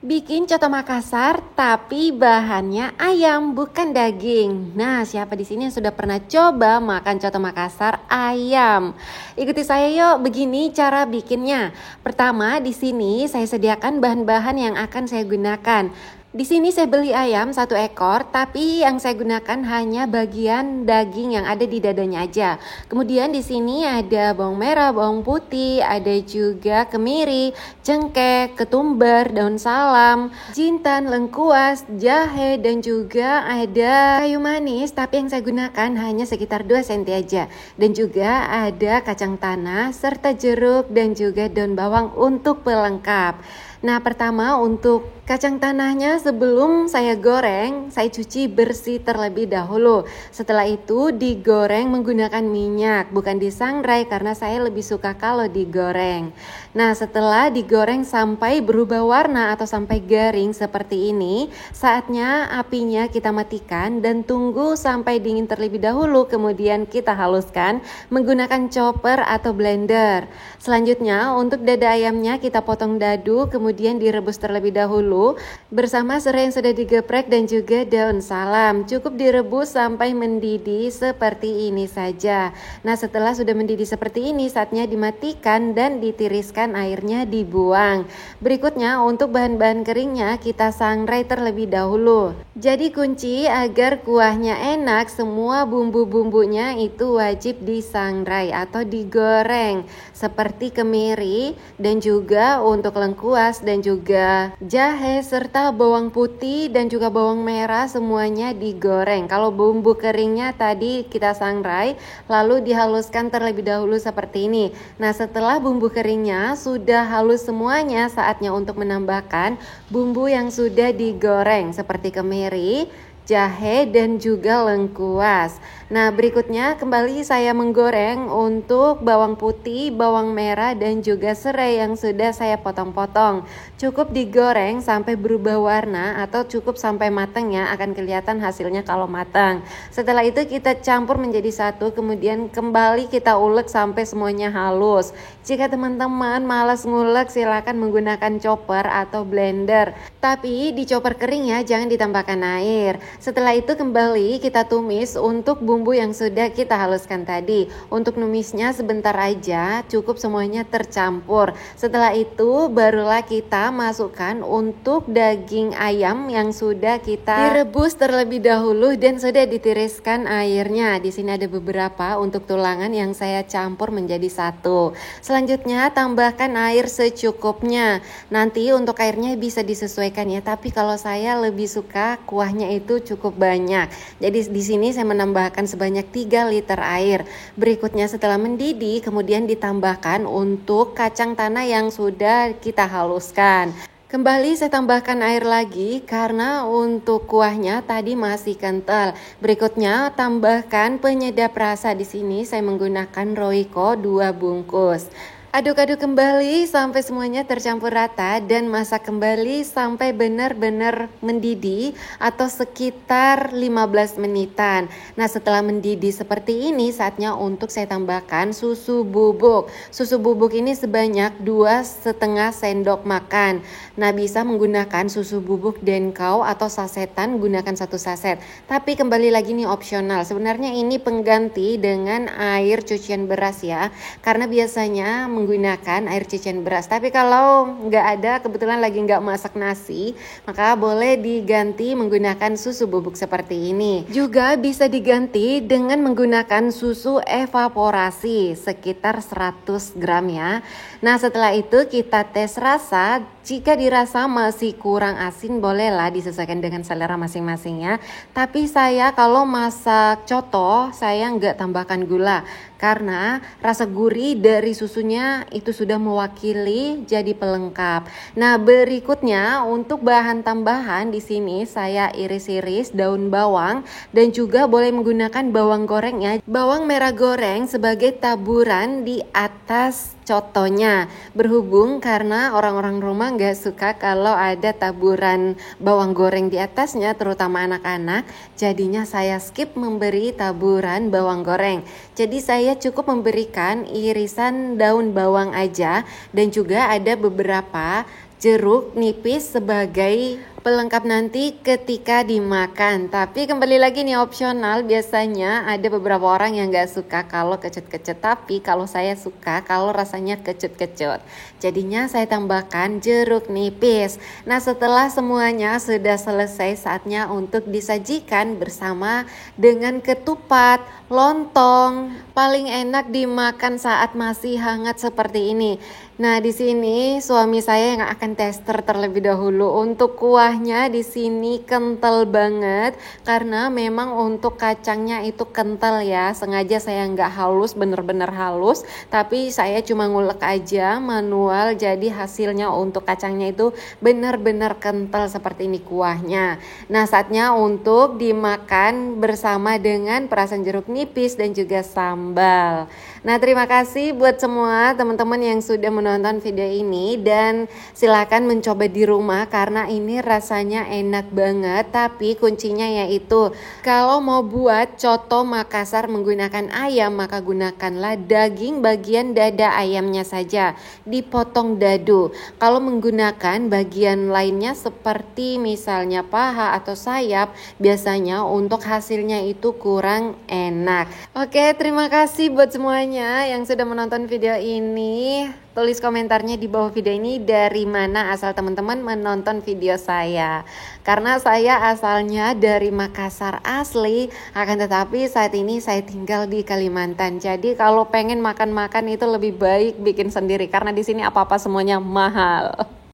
Bikin coto Makassar tapi bahannya ayam bukan daging. Nah, siapa di sini yang sudah pernah coba makan coto Makassar ayam? Ikuti saya yuk, begini cara bikinnya. Pertama, di sini saya sediakan bahan-bahan yang akan saya gunakan. Di sini saya beli ayam 1 ekor, tapi yang saya gunakan hanya bagian daging yang ada di dadanya aja. Kemudian di sini ada bawang merah, bawang putih, ada juga kemiri, cengkeh, ketumbar, daun salam, jintan, lengkuas, jahe, dan juga ada kayu manis. Tapi yang saya gunakan hanya sekitar 2 cm aja. Dan juga ada kacang tanah, serta jeruk dan juga daun bawang untuk pelengkap. Nah, pertama untuk kacang tanahnya sebelum saya goreng, saya cuci bersih terlebih dahulu. Setelah itu digoreng menggunakan minyak, bukan disangrai karena saya lebih suka kalau digoreng. Nah, setelah digoreng sampai berubah warna atau sampai garing seperti ini, saatnya apinya kita matikan dan tunggu sampai dingin terlebih dahulu, kemudian kita haluskan menggunakan chopper atau blender. Selanjutnya untuk dada ayamnya kita potong dadu, kemudian direbus terlebih dahulu bersama serai yang sudah digeprek dan juga daun salam. Cukup direbus sampai mendidih seperti ini saja. Nah, setelah sudah mendidih seperti ini, saatnya dimatikan dan ditiriskan airnya, dibuang. Berikutnya untuk bahan-bahan keringnya kita sangrai terlebih dahulu. Jadi kunci agar kuahnya enak, semua bumbu-bumbunya itu wajib disangrai atau digoreng seperti kemiri dan juga untuk lengkuas dan juga jahe serta bawang putih dan juga bawang merah semuanya digoreng. Kalau bumbu keringnya tadi kita sangrai lalu dihaluskan terlebih dahulu seperti ini. Nah, setelah bumbu keringnya sudah halus semuanya, saatnya untuk menambahkan bumbu yang sudah digoreng seperti kemiri, jahe dan juga lengkuas. Nah, berikutnya kembali saya menggoreng untuk bawang putih, bawang merah dan juga serai yang sudah saya potong-potong. Cukup digoreng sampai berubah warna atau cukup sampai matang ya, akan kelihatan hasilnya kalau matang. Setelah itu kita campur menjadi satu, kemudian kembali kita ulek sampai semuanya halus. Jika teman-teman malas ngulek, silakan menggunakan chopper atau blender. Tapi di chopper kering ya, jangan ditambahkan air. Setelah itu kembali kita tumis untuk bumbu yang sudah kita haluskan tadi. Untuk numisnya sebentar aja, cukup semuanya tercampur. Setelah itu barulah kita masukkan untuk daging ayam yang sudah kita direbus terlebih dahulu dan sudah ditiriskan airnya. Di sini ada beberapa untuk tulangan yang saya campur menjadi satu. Selanjutnya tambahkan air secukupnya. Nanti untuk airnya bisa disesuaikan ya, tapi kalau saya lebih suka kuahnya itu cukup banyak. Jadi di sini saya menambahkan sebanyak 3 liter air. Berikutnya setelah mendidih kemudian ditambahkan untuk kacang tanah yang sudah kita haluskan. Kembali saya tambahkan air lagi karena untuk kuahnya tadi masih kental. Berikutnya tambahkan penyedap rasa. Di sini saya menggunakan Royco 2 bungkus. Aduk-aduk kembali sampai semuanya tercampur rata dan masak kembali sampai benar-benar mendidih atau sekitar 15 menitan. Nah, setelah mendidih seperti ini saatnya untuk saya tambahkan susu bubuk. Susu bubuk ini sebanyak 2,5 sendok makan. Nah, bisa menggunakan susu bubuk Denkau atau sasetan, gunakan 1 saset. Tapi kembali lagi nih opsional. Sebenarnya ini pengganti dengan air cucian beras ya. Karena biasanya menggunakan air cucian beras. Tapi kalau nggak ada, kebetulan lagi nggak masak nasi, maka boleh diganti menggunakan susu bubuk seperti ini. Juga bisa diganti dengan menggunakan susu evaporasi sekitar 100 gram ya. Nah, setelah itu kita tes rasa. Jika dirasa masih kurang asin, bolehlah disesuaikan dengan selera masing-masing ya. Tapi saya kalau masak coto, saya nggak tambahkan gula. Karena rasa gurih dari susunya itu sudah mewakili jadi pelengkap. Nah, berikutnya untuk bahan tambahan di sini saya iris-iris daun bawang dan juga boleh menggunakan bawang goreng ya. Bawang merah goreng sebagai taburan di atas cotonya. Berhubung karena orang-orang rumah nggak suka kalau ada taburan bawang goreng di atasnya, terutama anak-anak, jadinya saya skip memberi taburan bawang goreng. Jadi saya cukup memberikan irisan daun bawang aja dan juga ada beberapa jeruk nipis sebagai pelengkap nanti ketika dimakan. Tapi kembali lagi nih opsional, biasanya ada beberapa orang yang gak suka kalau kecut-kecut. Tapi kalau saya suka kalau rasanya kecut-kecut. Jadinya saya tambahkan jeruk nipis. Nah setelah semuanya sudah selesai, saatnya untuk disajikan bersama dengan ketupat, lontong. Paling enak dimakan saat masih hangat seperti ini. Nah, di sini suami saya yang akan tester terlebih dahulu. Untuk kuahnya di sini kental banget karena memang untuk kacangnya itu kental ya. Sengaja saya nggak halus, bener-bener halus, tapi saya cuma ngulek aja manual. Jadi hasilnya untuk kacangnya itu bener-bener kental seperti ini kuahnya. Nah, saatnya untuk dimakan bersama dengan perasan jeruk nipis dan juga sambal. Nah, terima kasih buat semua teman-teman yang sudah menonton video ini dan silakan mencoba di rumah karena ini rasanya enak banget. Tapi kuncinya yaitu kalau mau buat coto Makassar menggunakan ayam, maka gunakanlah daging bagian dada ayamnya saja, dipotong dadu. Kalau menggunakan bagian lainnya seperti misalnya paha atau sayap, biasanya untuk hasilnya itu kurang enak. Oke, terima kasih buat semuanya yang sudah menonton video ini. Tulis komentarnya di bawah video ini dari mana asal teman-teman menonton video saya. Karena saya asalnya dari Makassar asli, akan tetapi saat ini saya tinggal di Kalimantan. Jadi kalau pengen makan-makan itu lebih baik bikin sendiri karena di sini apa-apa semuanya mahal.